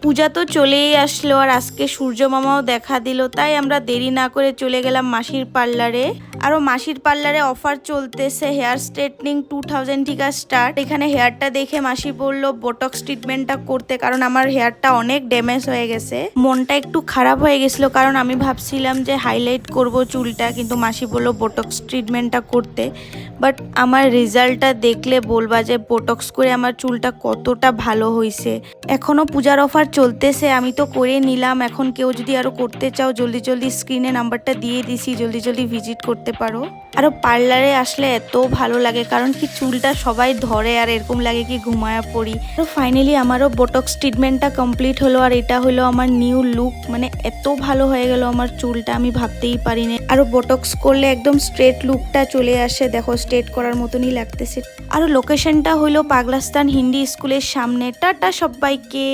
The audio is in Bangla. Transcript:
পূজা তো চলেই আসলো আর আজকে সূর্য মামাও দেখা দিল, তাই আমরা দেরি না করে চলে গেলাম মাসির পার্লারে। আরও মাসির পার্লারে অফার চলতেছে, হেয়ার স্ট্রেটনিং 2000 থেকে স্টার্ট। এখানে হেয়ারটা দেখে মাসি বলল বোটক্স ট্রিটমেন্টটা করতে, কারণ আমার হেয়ারটা অনেক ড্যামেজ হয়ে গেছে। মনটা একটু খারাপ হয়ে গেছিল, কারণ আমি ভাবছিলাম যে হাইলাইট করব চুলটা, কিন্তু মাসি বলল বোটক্স ট্রিটমেন্টটা করতে। বাট আমার রেজাল্টটা দেখলে বলবা যে বোটক্স করে আমার চুলটা কতটা ভালো হয়েছে। এখনও পূজার অফার চলতেছে, আমি তো করে নিলাম। এখন কেউ যদি আরও করতে চাও জলদি জলদি স্ক্রিনে নাম্বারটা দিয়ে দিছি, জলদি জলদি ভিজিট করতে পারো। আরও পার্লারে আসলে এত ভালো লাগে, কারণ কি চুলটা সবাই ধরে আর এরকম লাগে কি ঘুমায়া পড়ি। তো ফাইনালি আমারও বোটক্স ট্রিটমেন্টটা কমপ্লিট হলো, আর এটা হলো আমার নিউ লুক। মানে এত ভালো হয়ে গেল আমার চুলটা, আমি ভাবতেই পারিনি। আরও বোটক্স করলে একদম স্ট্রেট লুকটা চলে আসে, দেখো স্ট্রেট করার মতনই লাগতেছে। আরও লোকেশনটা হলো পাগলাস্তান হিন্দি স্কুলের সামনে। টাটা সবাইকে।